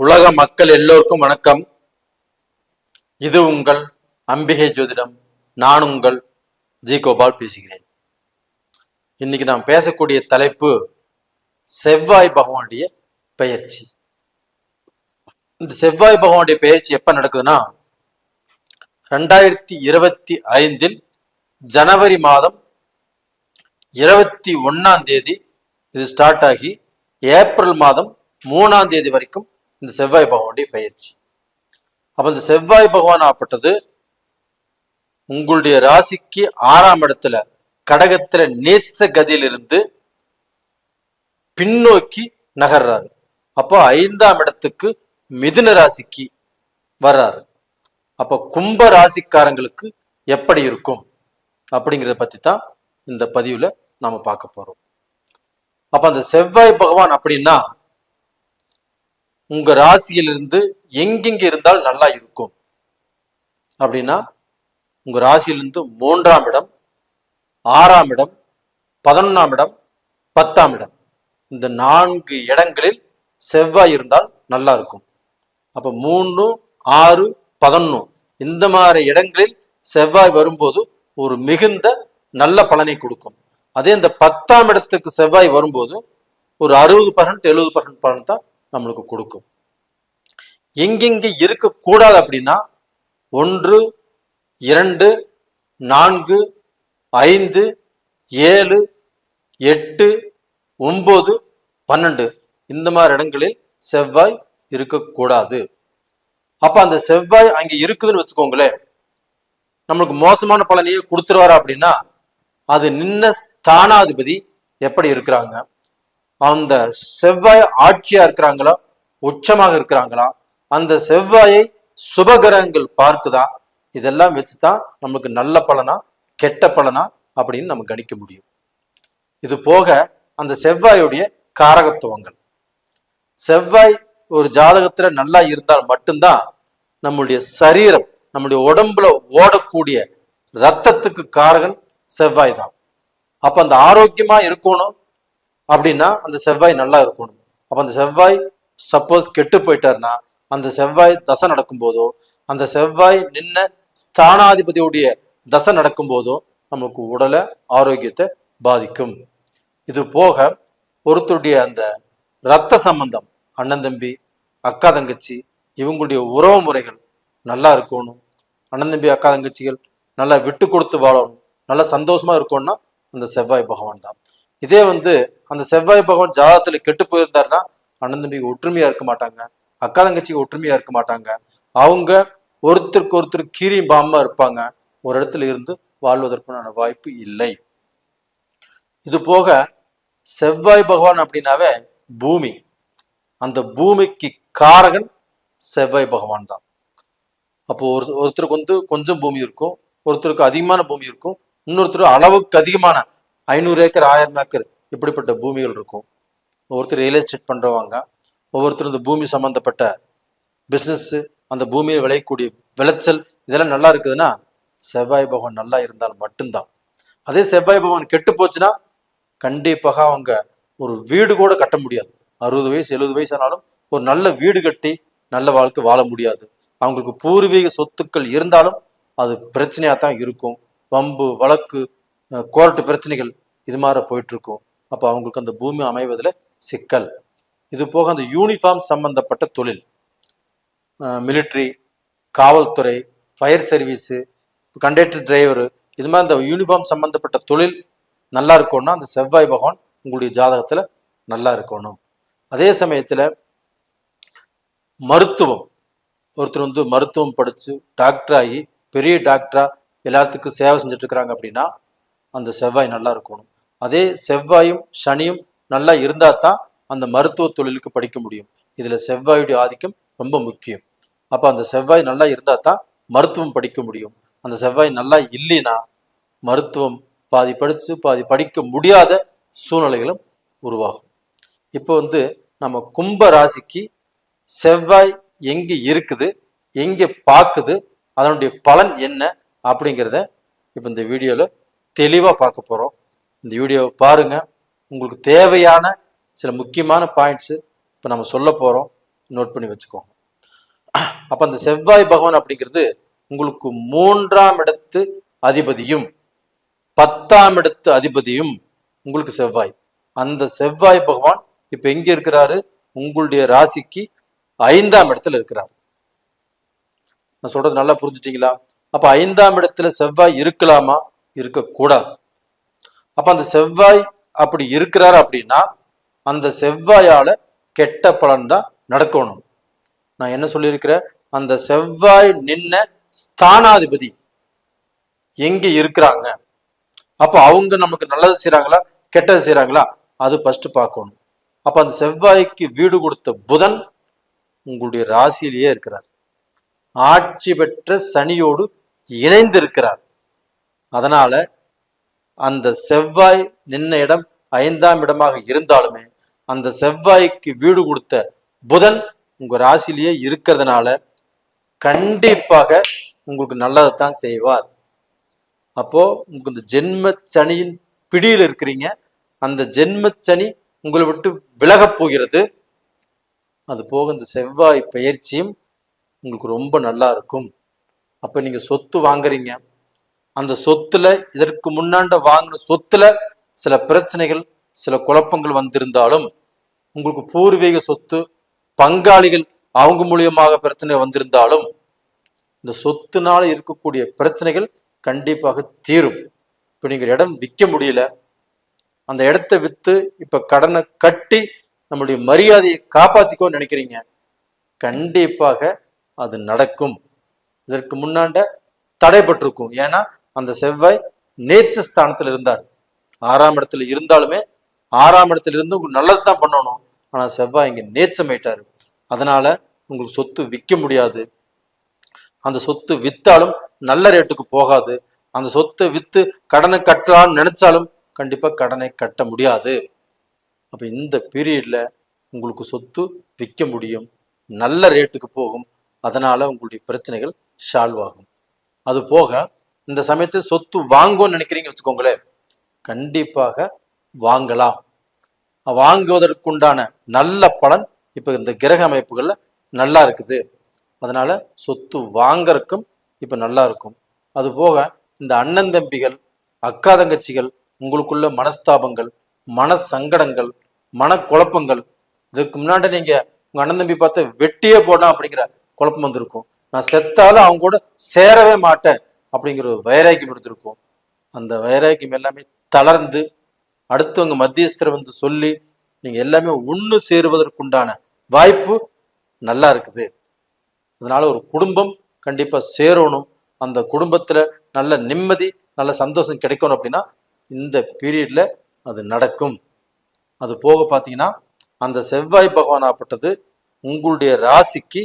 உலக மக்கள் எல்லோருக்கும் வணக்கம். இது உங்கள் அம்பிகை ஜோதிடம். நான் உங்கள் ஜி கோபால் பேசுகிறேன். இன்னைக்கு நாம் பேசக்கூடிய தலைப்பு செவ்வாய் பகவானுடைய பெயர்ச்சி. இந்த செவ்வாய் பகவானுடைய பெயர்ச்சி எப்ப நடக்குதுன்னா 2025 ஜனவரி மாதம் 21 இது ஸ்டார்ட் ஆகி ஏப்ரல் மாதம் 3 வரைக்கும் இந்த செவ்வாய் பகவானுடைய பெயர்ச்சி. அப்ப இந்த செவ்வாய் பகவான் ஆப்பட்டது உங்களுடைய ராசிக்கு 6ஆம் இடத்துல கடகத்துல நீச்ச கதியிலிருந்து பின்னோக்கி நகர்றாரு. அப்போ 5ஆம் இடத்துக்கு மிதுன ராசிக்கு வர்றாரு. அப்ப கும்ப ராசிக்காரங்களுக்கு எப்படி இருக்கும் அப்படிங்கிறத பத்தி தான் இந்த பதிவுல நாம பார்க்க போறோம். அப்ப அந்த செவ்வாய் பகவான் அப்படின்னா உங்க ராசியிலிருந்து எங்கெங்க இருந்தால் நல்லா இருக்கும் அப்படின்னா உங்க ராசியிலிருந்து 3ஆம் இடம், 6ஆம் இடம், 11ஆம் இடம், 10ஆம் இடம், இந்த 4 இடங்களில் செவ்வாய் இருந்தால் நல்லா இருக்கும். அப்ப 3, 6, 11 இந்த மாதிரி இடங்களில் செவ்வாய் வரும்போது ஒரு மிகுந்த நல்ல பலனை கொடுக்கும். அதே இந்த 10ஆம் இடத்துக்கு செவ்வாய் வரும்போது ஒரு 60% 70% பலன் தான் நம்மளுக்கு கொடுக்கும். எங்கெங்க இருக்கக்கூடாது அப்படின்னா 1, 2, 4, 5, 7, 8, 9, 12 இந்த மாதிரி இடங்களில் செவ்வாய் இருக்கக்கூடாது. அப்ப அந்த செவ்வாய் அங்க இருக்குதுன்னு வச்சுக்கோங்களேன், நம்மளுக்கு மோசமான பலனையே கொடுத்துருவாரா அப்படின்னா அது நின்ன ஸ்தானாதிபதி எப்படி இருக்கிறாங்க, அந்த செவ்வாய் ஆட்சியா இருக்கிறாங்களா, உச்சமாக இருக்கிறாங்களா, அந்த செவ்வாயை சுபகிரகங்கள் பார்க்குதா, இதெல்லாம் வச்சுதான் நமக்கு நல்ல பலனா கெட்ட பலனா அப்படின்னு நம்ம கணிக்க முடியும். இது போக அந்த செவ்வாயுடைய காரகத்துவங்கள், செவ்வாய் ஒரு ஜாதகத்துல நல்லா இருந்தால் மட்டும்தான் நம்முடைய சரீரம், நம்முடைய உடம்புல ஓடக்கூடிய ரத்தத்துக்கு காரகன் செவ்வாய் தான். அப்ப அந்த ஆரோக்கியமா இருக்கணும் அப்படின்னா அந்த செவ்வாய் நல்லா இருக்கணும். அப்ப அந்த செவ்வாய் சப்போஸ் கெட்டு போயிட்டாருன்னா அந்த செவ்வாய் தசை நடக்கும் போதோ, அந்த செவ்வாய் நின்ன ஸ்தானாதிபதியுடைய தசை நடக்கும் போதோ நமக்கு உடலை ஆரோக்கியத்தை பாதிக்கும். இது போக ஒருத்தருடைய அந்த இரத்த சம்பந்தம், அண்ணன் தம்பி, அக்கா தங்கச்சி, இவங்களுடைய உறவு முறைகள் நல்லா இருக்கணும். அண்ணன் தம்பி அக்கா தங்கச்சிகள் நல்லா விட்டு கொடுத்து வாழணும், நல்லா சந்தோஷமா இருக்கணும்னா அந்த செவ்வாய் பகவான் தான். இதே அந்த செவ்வாய் பகவான் ஜாதகத்துல கெட்டு போயிருந்தாருன்னா அண்ணன் தம்பி ஒற்றுமையா இருக்க மாட்டாங்க, அக்கா தங்கச்சி ஒற்றுமையா இருக்க மாட்டாங்க, அவங்க ஒருத்தருக்கு ஒருத்தர் கீரி பாம்பா இருப்பாங்க, ஒரு இடத்துல இருந்து வாழ்வதற்கான வாய்ப்பு இல்லை. இது போக செவ்வாய் பகவான் அப்படின்னாவே பூமி, அந்த பூமிக்கு காரகன் செவ்வாய் பகவான் தான். அப்போ ஒருத்தருக்கு கொஞ்சம் பூமி இருக்கும், ஒருத்தருக்கு அதிகமான பூமி இருக்கும், இன்னொருத்தர் அளவுக்கு அதிகமான 500 ஏக்கர் 1000 ஏக்கர் இப்படிப்பட்ட பூமிகள் இருக்கும். ஒவ்வொருத்தர் ரியல் எஸ்டேட் பண்றவங்க, ஒவ்வொருத்தரும் இந்த பூமி சம்பந்தப்பட்ட பிசினஸ், அந்த பூமியில் விளையக்கூடிய விளைச்சல் இதெல்லாம் நல்லா இருக்குதுன்னா செவ்வாய் பகவான் நல்லா இருந்தால் மட்டும்தான். அதே செவ்வாய் பகவான் கெட்டு போச்சுன்னா கண்டிப்பாக அவங்க ஒரு வீடு கூட கட்ட முடியாது. 60 வயசு 70 வயசு ஆனாலும் ஒரு நல்ல வீடு கட்டி நல்ல வாழ்க்கை வாழ முடியாது. அவங்களுக்கு பூர்வீக சொத்துக்கள் இருந்தாலும் அது பிரச்சனையா தான் இருக்கும். வம்பு வழக்கு கோர்ட்டு பிரச்சனைகள் இது மாதிரி போயிட்டு இருக்கும். அப்போ அவங்களுக்கு அந்த பூமி அமைவதில் சிக்கல். இது போக அந்த யூனிஃபார்ம் சம்பந்தப்பட்ட தொழில், மிலிட்ரி, காவல்துறை, ஃபயர் சர்வீஸு, கண்டக்டர் டிரைவரு, இது மாதிரி இந்த யூனிஃபார்ம் சம்பந்தப்பட்ட தொழில் நல்லா இருக்கணும்னா அந்த செவ்வாய் பகவான் உங்களுடைய ஜாதகத்துல நல்லா இருக்கணும். அதே சமயத்துல மருத்துவம், ஒருத்தர் மருத்துவம் படிச்சு டாக்டர் ஆகி பெரிய டாக்டரா எல்லாத்துக்கும் சேவை செஞ்சுட்டு இருக்கிறாங்க அப்படின்னா அந்த செவ்வாய் நல்லா இருக்கணும். அதே செவ்வாயும் சனியும் நல்லா இருந்தா தான் அந்த மருத்துவ தொழிலுக்கு படிக்க முடியும். இதுல செவ்வாயுடைய ஆதிக்கம் ரொம்ப முக்கியம். அப்ப அந்த செவ்வாய் நல்லா இருந்தா தான் மருத்துவம் படிக்க முடியும். அந்த செவ்வாய் நல்லா இல்லைன்னா மருத்துவம் பாதி படிச்சு பாதி படிக்க முடியாத சூழ்நிலைகளும் உருவாகும். இப்போ நம்ம கும்ப ராசிக்கு செவ்வாய் எங்க இருக்குது, எங்க பார்க்குது, அதனுடைய பலன் என்ன அப்படிங்கிறத இப்போ இந்த வீடியோல தெளிவா பார்க்க போறோம். இந்த வீடியோவை பாருங்க. உங்களுக்கு தேவையான சில முக்கியமான பாயிண்ட்ஸ் இப்போ நம்ம சொல்ல போறோம். நோட் பண்ணி வச்சுக்கோங்க. அப்ப அந்த செவ்வாய் பகவான் அப்படிங்கிறது உங்களுக்கு 3ஆம் இடத்து அதிபதியும் 10ஆம் இடத்து அதிபதியும் உங்களுக்கு செவ்வாய். அந்த செவ்வாய் பகவான் இப்ப எங்க இருக்கிறாரு? உங்களுடைய ராசிக்கு 5ஆம் இடத்துல இருக்கிறார். நான் சொல்றது நல்லா புரிஞ்சுட்டீங்களா? அப்ப 5ஆம் இடத்துல செவ்வாய் இருக்கலாமா? இருக்கக்கூடாது. அப்ப அந்த செவ்வாய் அப்படி இருக்கிறார் அப்படின்னா அந்த செவ்வாயால கெட்ட பலன் தான் நடக்கணும். நான் என்ன சொல்லியிருக்கிறேன்? அந்த செவ்வாய் நின்ன ஸ்தானாதிபதி எங்க இருக்கிறாங்க, அப்ப அவங்க நமக்கு நல்லது செய்யறாங்களா கெட்டது செய்யறாங்களா அது ஃபர்ஸ்ட் பார்க்கணும். அப்ப அந்த செவ்வாய்க்கு வீடு கொடுத்த புதன் உங்களுடைய ராசியிலேயே இருக்கிறார், ஆட்சி பெற்ற சனியோடு இணைந்து இருக்கிறார். அதனால அந்த செவ்வாய் நின்ன இடம் 5ஆம் இடமாக இருந்தாலுமே அந்த செவ்வாய்க்கு வீடு கொடுத்த புதன் உங்க ராசியிலேயே இருக்கிறதுனால கண்டிப்பாக உங்களுக்கு நல்லதைத்தான் செய்வார். அப்போ உங்களுக்கு இந்த ஜென்ம சனியின் பிடியில் இருக்கிறீங்க, அந்த ஜென்ம சனி உங்களை விட்டு விலகப் போகிறது. அது போக இந்த செவ்வாய் பயிற்சியும் உங்களுக்கு ரொம்ப நல்லா இருக்கும். அப்ப நீங்க சொத்து வாங்குறீங்க, அந்த சொத்துல இதற்கு முன்னாண்ட வாங்கின சொத்துல சில பிரச்சனைகள் சில குழப்பங்கள் வந்திருந்தாலும், உங்களுக்கு பூர்வீக சொத்து பங்காளிகள் அவங்க மூலியமாக பிரச்சனை வந்திருந்தாலும் இந்த சொத்துனால இருக்கக்கூடிய பிரச்சனைகள் கண்டிப்பாக தீரும். இப்ப நீங்க இடம் விற்க முடியல, அந்த இடத்தை வித்து இப்ப கடனை கட்டி நம்முடைய மரியாதையை காப்பாத்திக்கோ நினைக்கிறீங்க, கண்டிப்பாக அது நடக்கும். இதற்கு முன்னாண்ட தடைப்பட்டிருக்கும். ஏன்னா அந்த செவ்வாய் நேச்ச ஸ்தானத்துல இருந்தார். 6ஆம் இடத்துல இருந்தாலுமே 6ஆம் இடத்துல இருந்து உங்களுக்கு நல்லதுதான் பண்ணணும். ஆனா செவ்வாய் இங்க நேச்சமாயிட்டாரு. அதனால உங்களுக்கு சொத்து விற்க முடியாது. அந்த சொத்து வித்தாலும் நல்ல ரேட்டுக்கு போகாது. அந்த சொத்தை வித்து கடனை கட்டலாம்னு நினைச்சாலும் கண்டிப்பா கடனை கட்ட முடியாது. அப்ப இந்த பீரியட்ல உங்களுக்கு சொத்து விற்க முடியும், நல்ல ரேட்டுக்கு போகும். அதனால உங்களுடைய பிரச்சனைகள் சால்வ் ஆகும். அது போக இந்த சமயத்தில் சொத்து வாங்குவோம்னு நினைக்கிறீங்க வச்சுக்கோங்களேன், கண்டிப்பாக வாங்கலாம். வாங்குவதற்குண்டான நல்ல பலன் இப்ப இந்த கிரக அமைப்புகள்ல நல்லா இருக்குது. அதனால சொத்து வாங்கறதுக்கும் இப்ப நல்லா இருக்கும். அது போக இந்த அண்ணன் தம்பிகள் அக்கா தங்கச்சிகள் உங்களுக்குள்ள மனஸ்தாபங்கள் மன சங்கடங்கள் மனக்குழப்பங்கள், இதுக்கு முன்னாடி நீங்க உங்க அண்ணன் தம்பி பார்த்து வெட்டியே போடலாம் அப்படிங்கிற குழப்பம் வந்திருக்கும். நான் செத்தாலும் அவங்க கூட சேரவே மாட்டேன் அப்படிங்கிற ஒரு வைராக்கியம் எடுத்திருக்கும். அந்த வைராக்கியம் எல்லாமே தளர்ந்து அடுத்தவங்க மத்தியஸ்தரை வந்து சொல்லி நீங்க எல்லாமே ஒண்ணு சேருவதற்குண்டான வாய்ப்பு நல்லா இருக்குது. அதனால ஒரு குடும்பம் கண்டிப்பா சேரணும், அந்த குடும்பத்துல நல்ல நிம்மதி நல்ல சந்தோஷம் கிடைக்கணும் அப்படின்னா இந்த பீரியட்ல அது நடக்கும். அது போக பாத்தீங்கன்னா அந்த செவ்வாய் பகவான் ஆப்பட்டது உங்களுடைய ராசிக்கு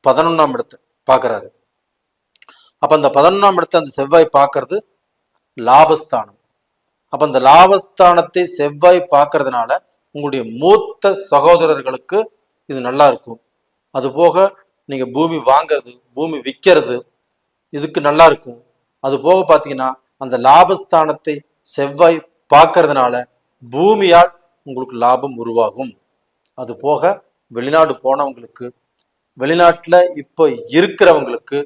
11ஆம் இடத்தை பாக்குறாரு. அப்ப அந்த 11ஆம் இடத்தை அந்த செவ்வாய் பார்க்கறது லாபஸ்தானம். அப்ப அந்த லாபஸ்தானத்தை செவ்வாய் பார்க்கறதுனால உங்களுடைய மூத்த சகோதரர்களுக்கு இது நல்லா இருக்கும். அது போக நீங்க பூமி வாங்கிறது பூமி விற்கிறது இதுக்கு நல்லா இருக்கும். அது போக பாத்தீங்கன்னா அந்த லாபஸ்தானத்தை செவ்வாய் பார்க்கறதுனால பூமியால் உங்களுக்கு லாபம் உருவாகும். அது போக வெளிநாடு போனவங்களுக்கு வெளிநாட்டுல இப்போ இருக்கிறவங்களுக்கு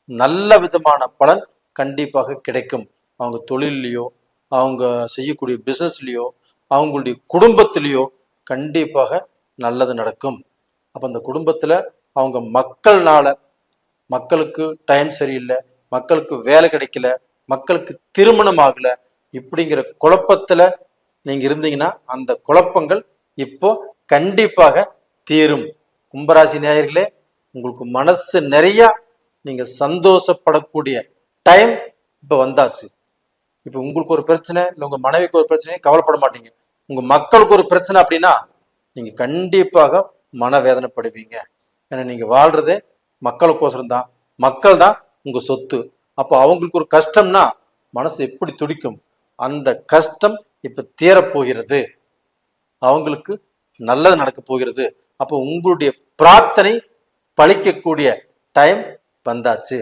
நல்ல விதமான பலன் கண்டிப்பாக கிடைக்கும். அவங்க தொழிலையோ அவங்க செய்யக்கூடிய பிசினஸ்லயோ அவங்களுடைய குடும்பத்திலேயோ கண்டிப்பாக நல்லது நடக்கும். அப்ப அந்த குடும்பத்துல அவங்க மக்கள்னால மக்களுக்கு டைம் சரியில்லை, மக்களுக்கு வேலை கிடைக்கல, மக்களுக்கு திருமணம் ஆகல, இப்படிங்கிற குழப்பத்துல நீங்க இருந்தீங்கன்னா அந்த குழப்பங்கள் இப்போ கண்டிப்பாக தீரும். கும்பராசி நேயர்களே, உங்களுக்கு மனசு நிறைய நீங்க சந்தோஷப்படக்கூடிய டைம் இப்ப வந்தாச்சு. இப்ப உங்களுக்கு ஒரு பிரச்சனை இல்லை உங்க மனைவிக்கு ஒரு பிரச்சனை கவலைப்பட மாட்டீங்க. உங்க மக்களுக்கு ஒரு பிரச்சனை அப்படின்னா நீங்க கண்டிப்பாக மனவேதனைப்படுவீங்க. ஏன்னா நீங்க வாழ்றதே மக்களுக்கோசரம் தான், மக்கள் தான் உங்க சொத்து. அப்போ அவங்களுக்கு ஒரு கஷ்டம்னா மனசு எப்படி துடிக்கும். அந்த கஷ்டம் இப்ப தீரப்போகிறது, அவங்களுக்கு நல்லது நடக்க போகிறது. அப்போ உங்களுடைய பிரார்த்தனை பலிக்கக்கூடிய டைம் வந்தாச்சு.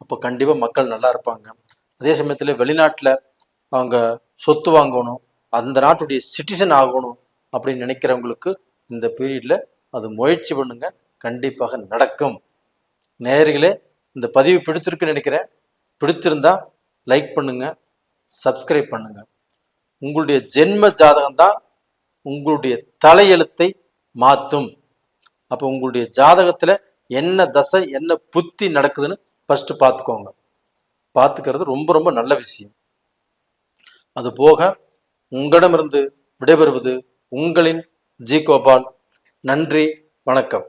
அப்போ கண்டிப்பா மக்கள் நல்லா இருப்பாங்க. அதே சமயத்துல வெளிநாட்டுல அவங்க சொத்து வாங்கணும், அந்த நாட்டுடைய சிட்டிசன் ஆகணும் அப்படின்னு நினைக்கிறவங்களுக்கு இந்த பீரியட்ல அது முயற்சி பண்ணுங்க, கண்டிப்பாக நடக்கும். நேயர்களே, இந்த பதிவு பிடிச்சிருக்குன்னு நினைக்கிறேன். பிடிச்சிருந்தா லைக் பண்ணுங்க, சப்ஸ்கிரைப் பண்ணுங்க. உங்களுடைய ஜென்ம ஜாதகம் தான் உங்களுடைய தலையெழுத்தை மாற்றும். அப்போ உங்களுடைய ஜாதகத்துல என்ன தசை என்ன புத்தி நடக்குதுன்னு ஃபர்ஸ்ட் பார்த்துக்கோங்க. பார்த்துக்கிறது ரொம்ப ரொம்ப நல்ல விஷயம். அது போக உங்களிடமிருந்து விடைபெறுவது உங்களின் ஜி கோபால். நன்றி, வணக்கம்.